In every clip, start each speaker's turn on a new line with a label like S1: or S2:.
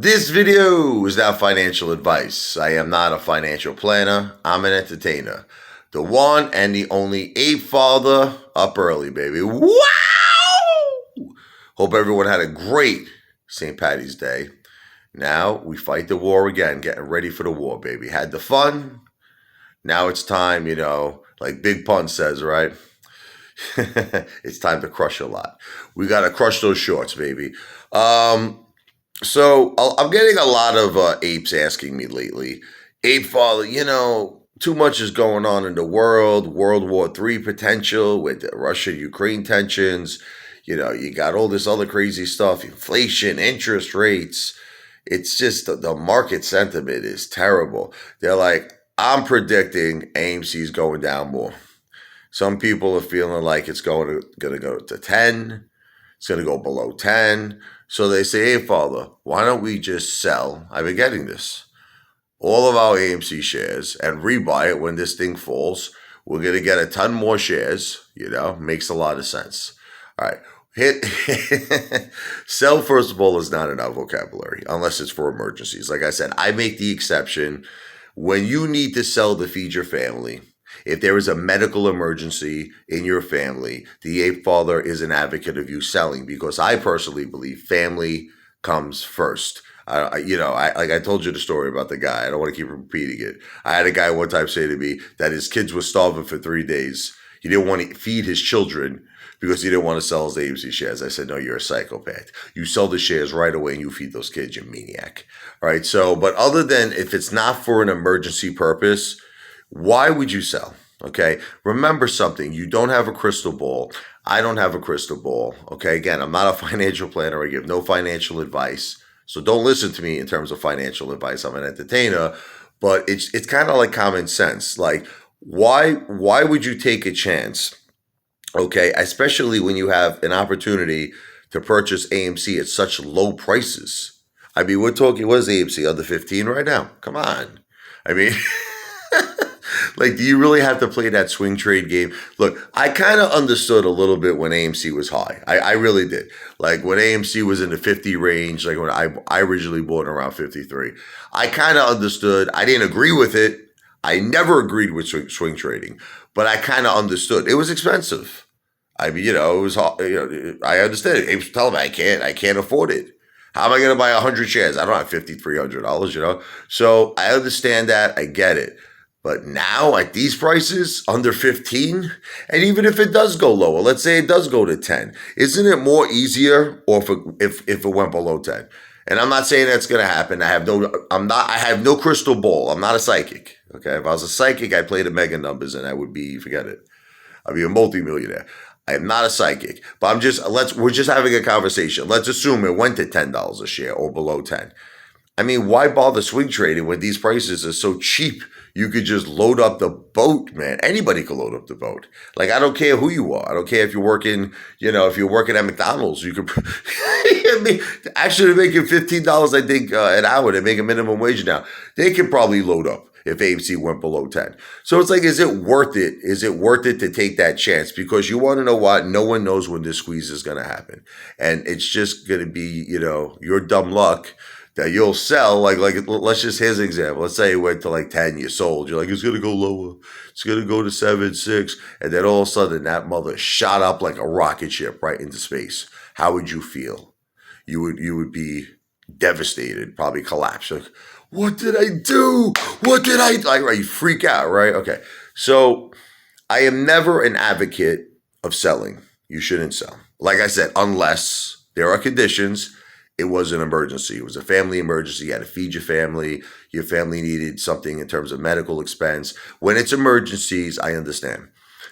S1: This video is not financial advice. I am not a financial planner. I'm an entertainer. The one and the only ape father, up early, baby. Wow! Hope everyone had a great St. Patty's Day. Now we fight the war again, getting ready for the war, baby. Had the fun. Now it's time, like Big Pun says, right? It's time to crush a lot. We got to crush those shorts, baby. So I'm getting a lot of apes asking me lately, Ape Father, too much is going on in the world, World War III potential with the Russia-Ukraine tensions. You got all this other crazy stuff, inflation, interest rates. It's just the market sentiment is terrible. They're like, I'm predicting AMC is going down more. Some people are feeling like it's going to go to 10. It's going to go below 10. So they say, hey, Father, why don't we just sell? I've been getting this. All of our AMC shares and rebuy it when this thing falls. We're going to get a ton more shares. Makes a lot of sense. All right. Sell, first of all, is not in our vocabulary unless it's for emergencies. Like I said, I make the exception when you need to sell to feed your family. If there is a medical emergency in your family, the Ape Father is an advocate of you selling, because I personally believe family comes first. Like I told you the story about the guy. I don't want to keep repeating it. I had a guy one time say to me that his kids were starving for 3 days. He didn't want to feed his children because he didn't want to sell his AMC shares. I said, no, you're a psychopath. You sell the shares right away and you feed those kids, you maniac. All right. So, but other than if it's not for an emergency purpose, why would you sell? Okay. Remember something. You don't have a crystal ball. I don't have a crystal ball. Okay. Again, I'm not a financial planner. I give no financial advice. So don't listen to me in terms of financial advice. I'm an entertainer, but it's kind of like common sense. Like, why would you take a chance? Okay. Especially when you have an opportunity to purchase AMC at such low prices. I mean, we're talking, what is AMC, under 15 right now? Come on. I mean, like, do you really have to play that swing trade game? Look, I kind of understood a little bit when AMC was high. I really did. Like when AMC was in the 50 range, like when I originally bought it around 53, I kind of understood. I didn't agree with it. I never agreed with swing trading, but I kind of understood. It was expensive. I mean, it was, I understand it. Apes tell me I can't afford it. How am I going to buy 100 shares? I don't have $5,300, So I understand that. I get it. But now at these prices, under 15, and even if it does go lower, let's say it does go to 10, isn't it more easier or if it went below 10? And I'm not saying that's going to happen. I have no crystal ball. I'm not a psychic. Okay. If I was a psychic, I'd play the mega numbers and forget it. I'd be a multimillionaire. I am not a psychic, but we're just having a conversation. Let's assume it went to $10 a share or below 10. I mean, why bother swing trading when these prices are so cheap? You could just load up the boat, man. Anybody could load up the boat. Like, I don't care who you are. I don't care if you're working, if you're working at McDonald's, you could actually they're making $15, I think, an hour. They make a minimum wage now. They could probably load up if AMC went below 10. So it's like, is it worth it? Is it worth it to take that chance? Because you want to know what? No one knows when this squeeze is going to happen. And it's just going to be, your dumb luck that you'll sell. Like let's just, here's an example. Let's say it went to like 10, you sold. You're like, it's going to go lower. It's going to go to 7, 6. And then all of a sudden that mother shot up like a rocket ship right into space. How would you feel? You would be devastated, probably collapse. Like, what did I do? What did I, right? You freak out, right? Okay. So I am never an advocate of selling. You shouldn't sell. Like I said, unless there are conditions. It was an emergency. It was a family emergency. You had to feed your family. Your family needed something in terms of medical expense. When it's emergencies, I understand.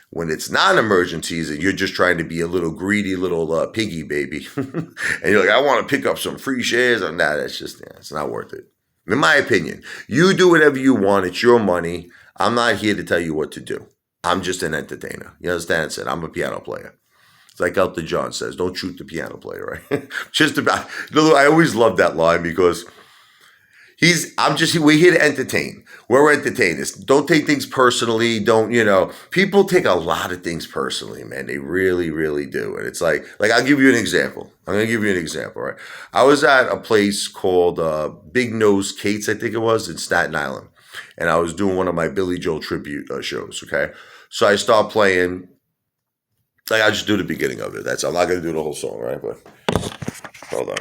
S1: When it's not emergencies and you're just trying to be a little greedy little piggy baby, and you're like, I want to pick up some free shares on that. It's not worth it. In my opinion, you do whatever you want. It's your money. I'm not here to tell you what to do. I'm just an entertainer. You understand? I said, I'm a piano player. It's like Elton John says, don't shoot the piano player, right? Just about. I always love that line because we're here to entertain. We're entertainers. Don't take things personally. Don't, people take a lot of things personally, man. They really, really do. And it's like, I'll give you an example. I'm going to give you an example, right? I was at a place called Big Nose Kate's, I think it was, in Staten Island. And I was doing one of my Billy Joel tribute shows, okay? So I start playing, like, I'll just do the beginning of it. I'm not going to do the whole song, right? But hold on.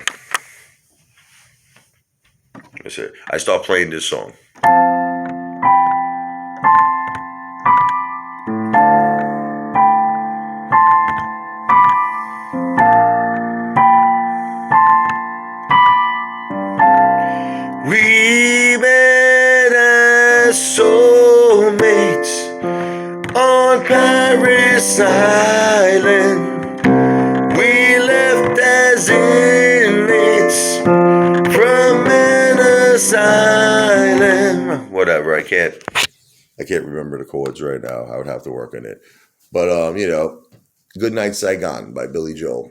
S1: That's it. I start playing this song. We met as soulmates on Paris Island. We left as inmates from Manus Island. Whatever, I can't remember the chords right now. I would have to work on it. But Good Night Saigon by Billy Joel,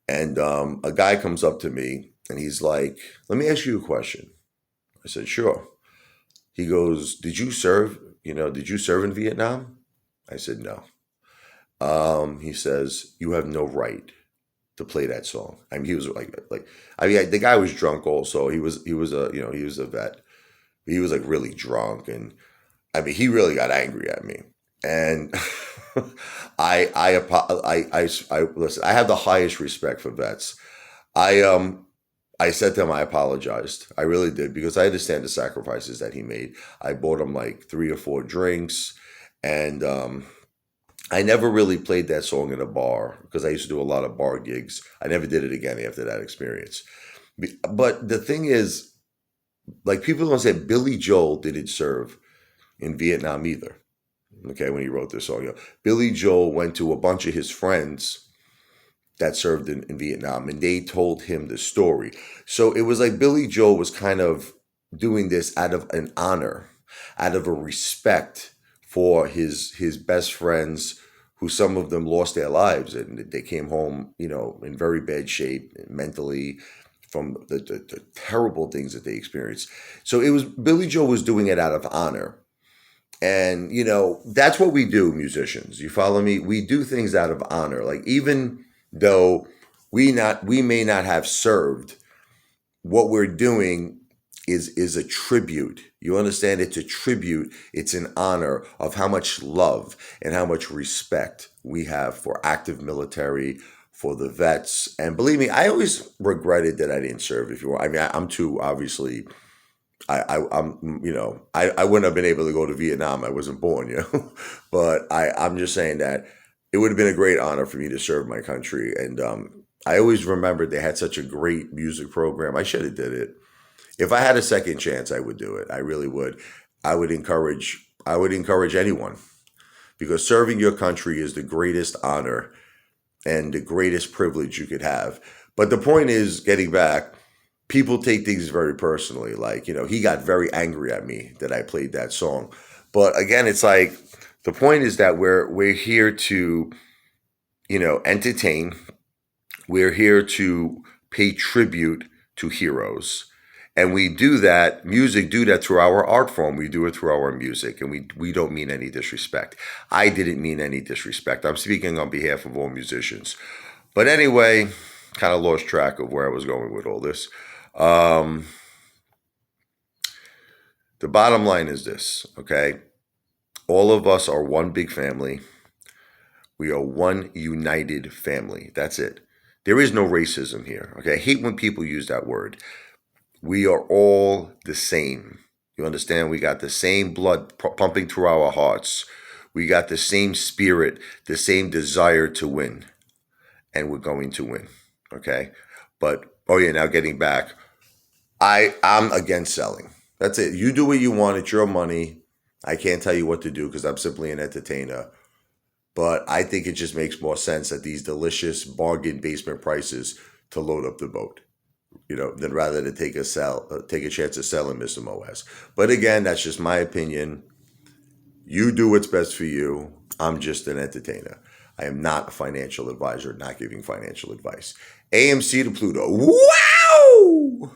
S1: And a guy comes up to me and he's like, "Let me ask you a question." I said, "Sure." He goes, "Did you serve in Vietnam?" I said, "No." He says, "You have no right to play that song." I mean, he was the guy was drunk also. He was a vet. He was like really drunk, and I mean, he really got angry at me. And I listen. I have the highest respect for vets. I said to him, I apologized. I really did, because I understand the sacrifices that he made. I bought him like 3 or 4 drinks, and I never really played that song in a bar because I used to do a lot of bar gigs. I never did it again after that experience. But the thing is, like, people don't say Billy Joel didn't serve in Vietnam either. Okay, when he wrote this song, Billy Joel went to a bunch of his friends that served in Vietnam, and they told him the story. So it was like Billy Joel was kind of doing this out of an honor, out of a respect for his best friends, who some of them lost their lives, and they came home, in very bad shape mentally from the terrible things that they experienced. So it was Billy Joel was doing it out of honor. And, that's what we do, musicians. You follow me? We do things out of honor. Like, even though we may not have served, what we're doing is a tribute. You understand? It's a tribute. It's an honor of how much love and how much respect we have for active military, for the vets. And believe me, I always regretted that I didn't serve. If you want, I mean, I'm too obviously. I wouldn't have been able to go to Vietnam. I wasn't born, but I'm just saying that it would have been a great honor for me to serve my country. And I always remembered they had such a great music program. I should have did it. If I had a second chance, I would do it. I really would. I would encourage anyone, because serving your country is the greatest honor and the greatest privilege you could have. But the point is, getting back, people take things very personally. Like, he got very angry at me that I played that song. But again, it's like, the point is that we're here to, entertain. We're here to pay tribute to heroes. And we do that, do that through our art form. We do it through our music, and we don't mean any disrespect. I didn't mean any disrespect. I'm speaking on behalf of all musicians. But anyway, kind of lost track of where I was going with all this. The bottom line is this, okay? All of us are one big family. We are one united family. That's it. There is no racism here, okay? I hate when people use that word. We are all the same. You understand? We got the same blood pumping through our hearts. We got the same spirit, the same desire to win. And we're going to win, okay? But, now getting back, I'm against selling. That's it. You do what you want. It's your money. I can't tell you what to do because I'm simply an entertainer. But I think it just makes more sense at these delicious bargain basement prices to load up the boat, than rather to take a chance of selling Mr. Moaz. But again, that's just my opinion. You do what's best for you. I'm just an entertainer. I am not a financial advisor, not giving financial advice. AMC to Pluto. Wow!